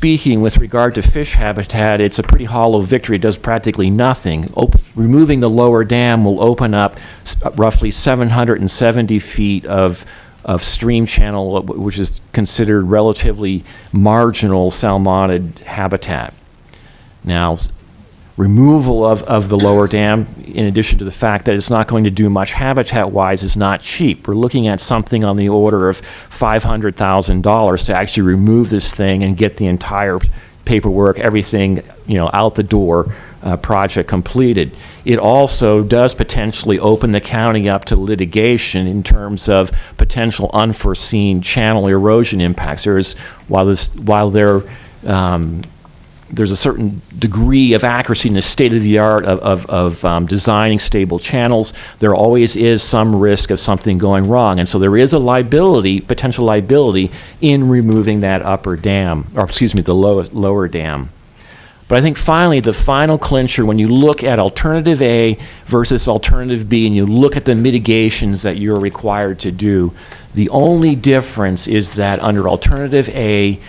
speaking, with regard to fish habitat, it's a pretty hollow victory. It does practically nothing. Removing the lower dam will open up roughly 770 feet of stream channel, which is considered relatively marginal salmonid habitat. Now, removal of the lower dam, in addition to the fact that it's not going to do much habitat-wise, is not cheap. We're looking at something on the order of $500,000 to actually remove this thing and get the entire paperwork, everything, out the door, project completed. It also does potentially open the county up to litigation in terms of potential unforeseen channel erosion impacts. There's a certain degree of accuracy in the state-of-the-art of designing stable channels. There always is some risk of something going wrong, and so there is a potential liability in removing that upper dam, the lower dam. But I think finally, the final clincher, when you look at Alternative A versus Alternative B, and you look at the mitigations that you're required to do, the only difference is that under Alternative A,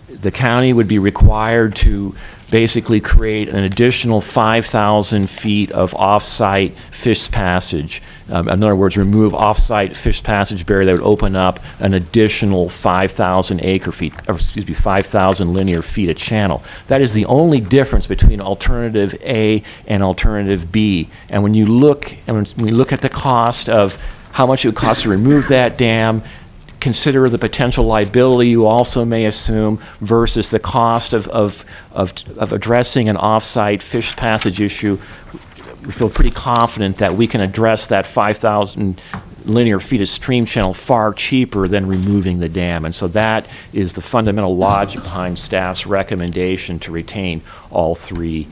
the county would be required to basically create an additional 5,000 feet of off-site fish passage. In other words, remove off-site fish passage barrier that would open up an additional 5,000 linear feet of channel. That is the only difference between Alternative A and Alternative B. And when we look at the cost of how much it would cost to remove that dam, consider the potential liability you also may assume versus the cost of addressing an off-site fish passage issue, we feel pretty confident that we can address that 5,000 linear feet of stream channel far cheaper than removing the dam. And so that is the fundamental logic behind staff's recommendation to retain all three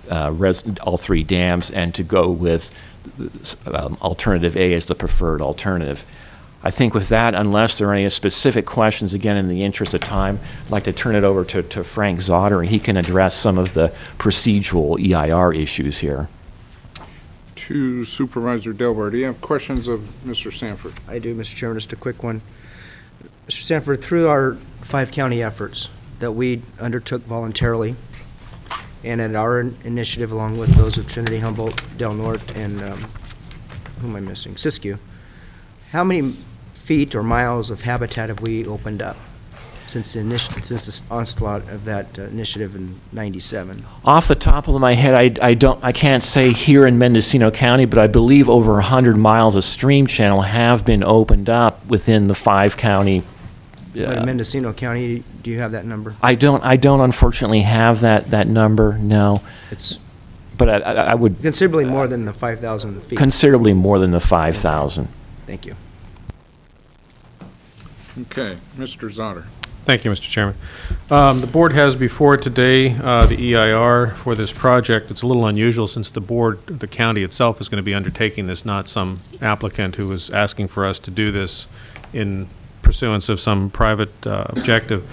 dams and to go with Alternative A as the preferred alternative. I think with that, unless there are any specific questions, again, in the interest of time, I'd like to turn it over to Frank Zotter, and he can address some of the procedural EIR issues here. To Supervisor Delbar, do you have questions of Mr. Sanford? I do, Mr. Chairman. Just a quick one. Mr. Sanford, through our 5-county efforts that we undertook voluntarily, and at our initiative, along with those of Trinity, Humboldt, Del Norte, and who am I missing? Siskiyou, how many feet or miles of habitat have we opened up since the onslaught of that initiative in '97? Off the top of my head, I can't say here in Mendocino County, but I believe over 100 miles of stream channel have been opened up within the 5-county. But in Mendocino County, do you have that number? I don't unfortunately have that number. No. But I would considerably more than the 5,000 feet. Considerably more than the 5,000. Thank you. Okay, Mr. Zotter. Thank you, Mr. Chairman. The board has before it today the EIR for this project. It's a little unusual since the county itself is going to be undertaking this, not some applicant who is asking for us to do this in pursuance of some private objective.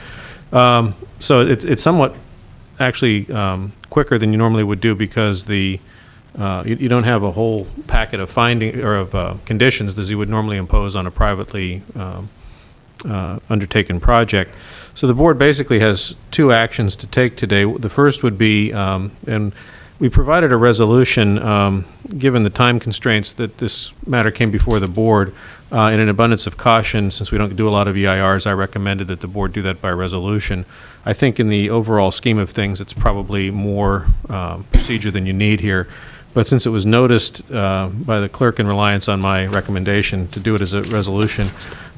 So it's somewhat actually quicker than you normally would do because you don't have a whole packet of conditions as you would normally impose on a privately undertaken project. So the board basically has two actions to take today. The first would be, and we provided a resolution, given the time constraints that this matter came before the board, in an abundance of caution, since we don't do a lot of EIRs, I recommended that the board do that by resolution. I think in the overall scheme of things, it's probably more procedure than you need here. But since it was noticed by the clerk in reliance on my recommendation to do it as a resolution,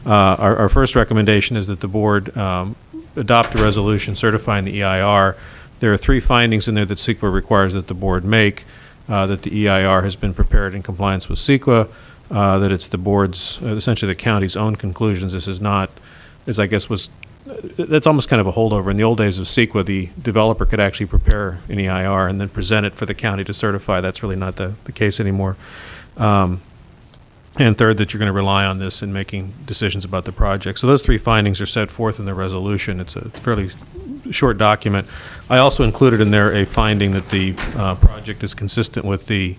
our first recommendation is that the board adopt a resolution certifying the EIR. There are 3 findings in there that CEQA requires that the board make, that the EIR has been prepared in compliance with CEQA, that it's the board's, essentially the county's own conclusions. This is not, as I guess that's almost kind of a holdover. In the old days of CEQA, the developer could actually prepare an EIR and then present it for the county to certify. That's really not the case anymore. And third, that you're going to rely on this in making decisions about the project. So those 3 findings are set forth in the resolution. It's a fairly short document. I also included in there a finding that the project is consistent with the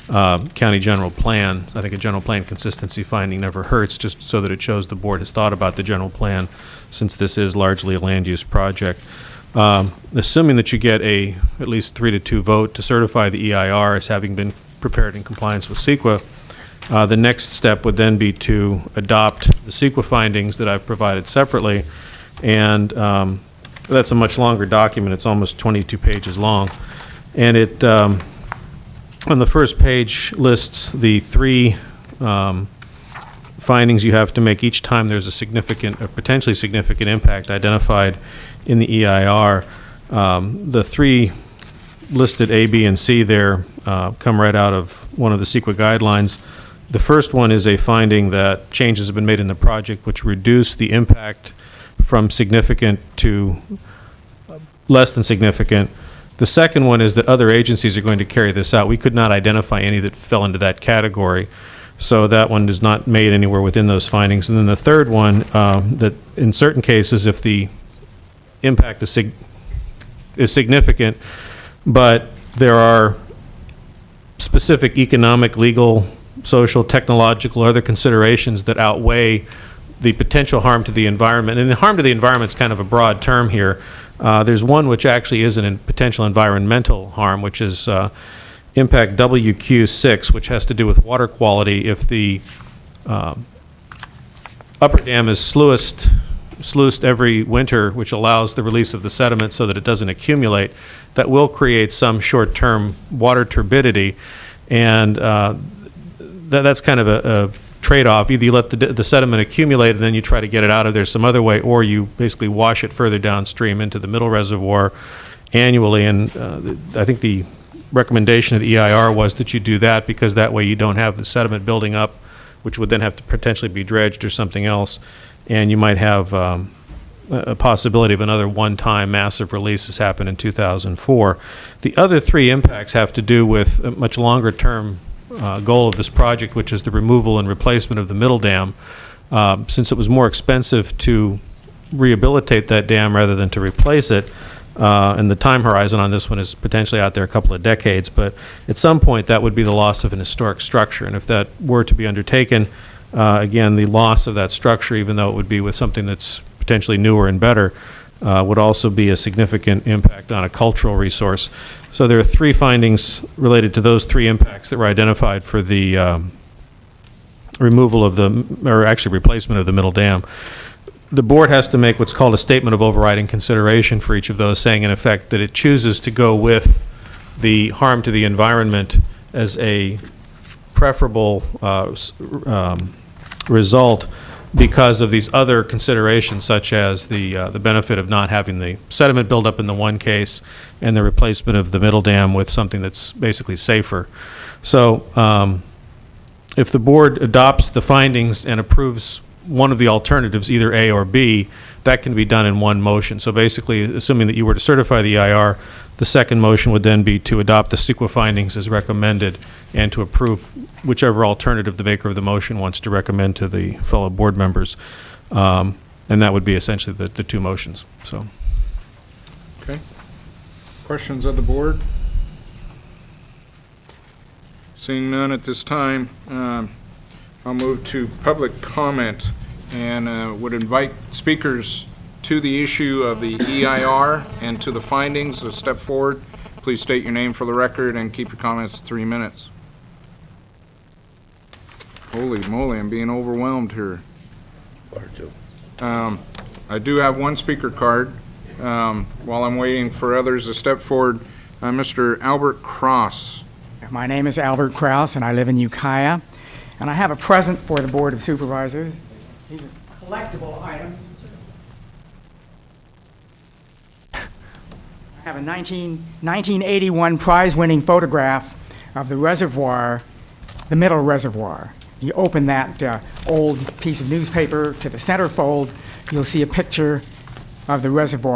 county general plan. I think a general plan consistency finding never hurts, just so that it shows the board has thought about the general plan, since this is largely a land use project. Assuming that you get at least 3-2 vote to certify the EIR as having been prepared in compliance with CEQA, the next step would then be to adopt the CEQA findings that I've provided separately, and that's a much longer document. It's almost 22 pages long, and it on the first page lists the three findings you have to make each time there's a significant or potentially significant impact identified in the EIR. The three listed A, B, and C there come right out of one of the CEQA guidelines. The first one is a finding that changes have been made in the project which reduce the impact from significant to less than significant. The second one is that other agencies are going to carry this out. We could not identify any that fell into that category, so that one is not made anywhere within those findings. And then the third one, that in certain cases, if the impact is significant, but there are specific economic, legal, social, technological, or other considerations that outweigh the potential harm to the environment. And the harm to the environment is kind of a broad term here. There's one which actually is a potential environmental harm, which is impact WQ6, which has to do with water quality. If the upper dam is sluiced every winter, which allows the release of the sediment so that it doesn't accumulate, that will create some short-term water turbidity, and that's kind of a trade-off. Either you let the sediment accumulate and then you try to get it out of there some other way, or you basically wash it further downstream into the middle reservoir annually. And I think the recommendation of the EIR was that you do that because that way you don't have the sediment building up, which would then have to potentially be dredged or something else, and you might have a possibility of another one-time massive release as happened in 2004. The other three impacts have to do with a much longer-term goal of this project, which is the removal and replacement of the middle dam. Since it was more expensive to rehabilitate that dam rather than to replace it, and the time horizon on this one is potentially out there a couple of decades, but at some point that would be the loss of an historic structure. And if that were to be undertaken, again, the loss of that structure, even though it would be with something that's potentially newer and better, would also be a significant impact on a cultural resource. So there are three findings related to those three impacts that were identified for the removal of replacement of the middle dam. The board has to make what's called a statement of overriding consideration for each of those, saying in effect that it chooses to go with the harm to the environment as a preferable result because of these other considerations, such as the benefit of not having the sediment build up in the one case and the replacement of the middle dam with something that's basically safer. So if the board adopts the findings and approves one of the alternatives, either A or B, that can be done in one motion. So basically, assuming that you were to certify the EIR, the second motion would then be to adopt the CEQA findings as recommended and to approve whichever alternative the maker of the motion wants to recommend to the fellow board members. And that would be essentially the two motions. So, Okay. Questions of the board? Seeing none at this time, I'll move to public comment and would invite speakers to the issue of the EIR and to the findings to step forward. Please state your name for the record and keep your comments to 3 minutes. Holy moly, I'm being overwhelmed here. I do have one speaker card. While I'm waiting for others to step forward, Mr. Albert Cross. My name is Albert Kraus, and I live in Ukiah. And I have a present for the Board of Supervisors. These are collectible items. I have a 1981 prize-winning photograph of the reservoir, the middle reservoir. You open that old piece of newspaper to the centerfold, you'll see a picture of the reservoir.